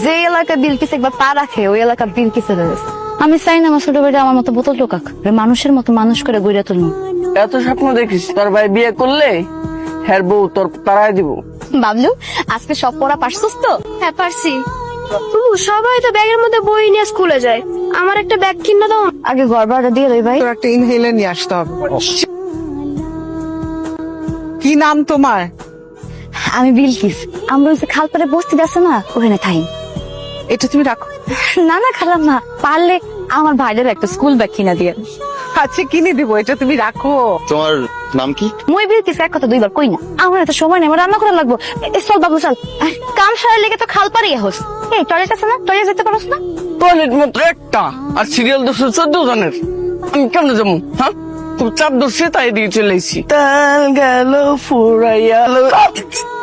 যে এলাকা বিলকিস একবার পা রাখে ওই এলাকা বিলকিসের রয়েছে। আমি চাই না আমার ছোট ভাইটা আমার মতো বোতল টোকাক, মানুষের মতো মানুষ করে গড়িয়া তুলবো। এত স্বপ্ন দেখিস তোর ভাই বিয়ে করলে হ্যার বউ তোর তারাই দিব। বাবলু আজকে সব পড়া পারছিস তো? হ্যাঁ পারছি। সবাই তো ব্যাগের মধ্যে বই নিয়ে স্কুলে যায়, আমার একটা ব্যাগ কিনে দাও। আগে ঘর ভাড়া দিয়ে রই ভাই। তোর একটা ইনহেলার নিয়ে আসতে হবে। কি নাম তোমার? আমি বিলকিস, আমরা ওই যে খালপাড়ে বস্তি আছে না ওখানে থাই। এটা তুমি রাখো। না না খারাপ না, পারলে আমার ভাইদের একটা স্কুল ব্যাগ কিনা দিয়ে। আচ্ছা কিনে দিব, এটা তুমি রাখো। তোমার নাম কি? মই বিলকিস এক কথা দুইবার কই না, আমার এত সময় নেই, আমার রান্না করা লাগবো। চল বাবু চল, কাম সারার লেগে তো খালপাড়ে হোস। এই টয়লেট আছে না, টয়লেট যেতে পারোস না? টয়লেট মাত্র একটা আর সিরিয়াল 14 জনের, আমি কেমনে যাবো? হ্যাঁ খুব চাপ ধরছে তাই দিয়ে চলে এসেছি। তেল গেল ফুরাইয়া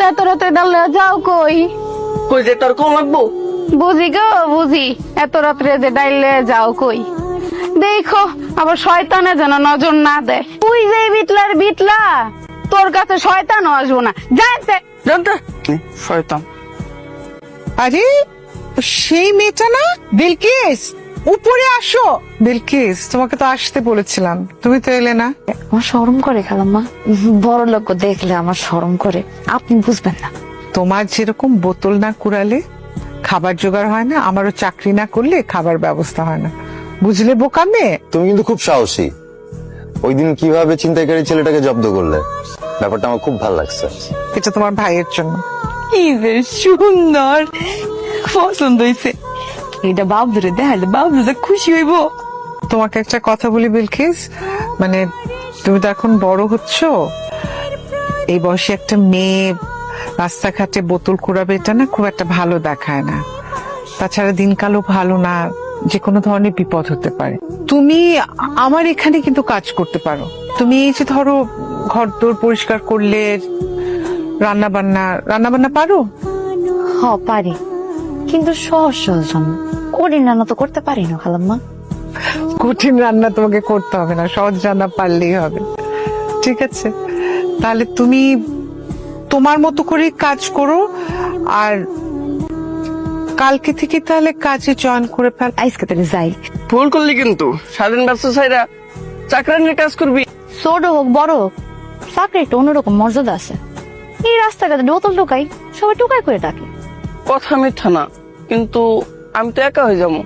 এত রাতে ডালে যাও কই? কই যে তোর কম লাগবো? বুঝি গো বুঝি, এত রাত্রে যে ডাইলে যাও কই? দেখো আবার শয়তানে যেন নজর না দেয়। তুই যে বিটলার বিটলা, তোর কাছে শয়তানও আসবো না, জানতে জানতে শয়তান। আরে সেই মেয়েটা না বিলকিস, উপরে আসো। বিলকিস তোমাকে তো আসতে বলেছিলাম, তুমি তো এলে না। আমার শরম করে খালাম্মা, বড় লোক দেখলে আমার শরম করে, আপনি বুঝবেন না। তোমার যেরকম বোতল না কুড়ালে খাবার জোগাড় হয় না, আমারও চাকরি না করলে খাবার ব্যবস্থা হয় না, বুঝলে বোকা মেয়ে? তুমি কিন্তু খুব সাহসী। ওই দিন কিভাবে ছিনতাইকারী ছেলেটাকে জব্দ করলে, ব্যাপারটা আমার খুব ভালো লাগছে। এটা তোমার ভাইয়ের জন্য। কি যে সুন্দর, পছন্দ হয়েছে। এটা বাবুরে দেখালে বাবু যে খুশি হইব। তোমাকে একটা কথা বলি বিলকিস, মানে তুমি তো এখন বড় হচ্ছ, এই বয়সে একটা মেয়ে রাস্তাঘাটে বোতল কুড়াবে এটা না খুব একটা ভালো দেখায় না। তাছাড়া দিনকালও ভালো না, যে কোনো ধরনের বিপদ হতে পারে। তুমি আমার এখানে কিন্তু কাজ করতে পারো। তুমি এই যে ধরো ঘরদোর পরিষ্কার করলে, রান্না বান্না পারো? হ পারি, কিন্তু সহজ সহজ রান্না, কঠিন রান্না তো করতে পারি না খালাম্মা। কঠিন রান্না তোমাকে করতে হবে না, সহজ রান্না পারলেই হবে। ঠিক আছে, তাহলে তুমি তোমার মতো করে কাজ করো, আর কালকে থেকে তাহলে কাজে জয়েন করে ফেল। আজকে তাহলে যাই। ভুল করলি কিন্তু, স্বাধীন ব্যবসায়ীরা চাকরানির কাজ করবি। ছোট হোক বড় হোক, চাকরি একটা অন্যরকম মর্যাদা আছে। এই রাস্তাঘাটে বোতল টোকাই, সবাই টোকাই করে ডাকে। কথা মিথ্যা না, কিন্তু আমি তো একা হয়ে যাবো।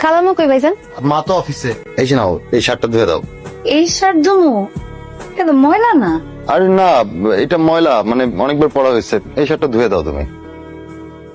খালাম্মা কই ভাইজান? মা তো অফিসে। এই যে নাও, এই শার্টটা ধুয়ে দাও। এই শার্ট জমু, এটা তো ময়লা না? আরে না, এটা ময়লা, মানে অনেকবার পড়া হয়েছে। এই শার্টটা ধুয়ে দাও তুমি।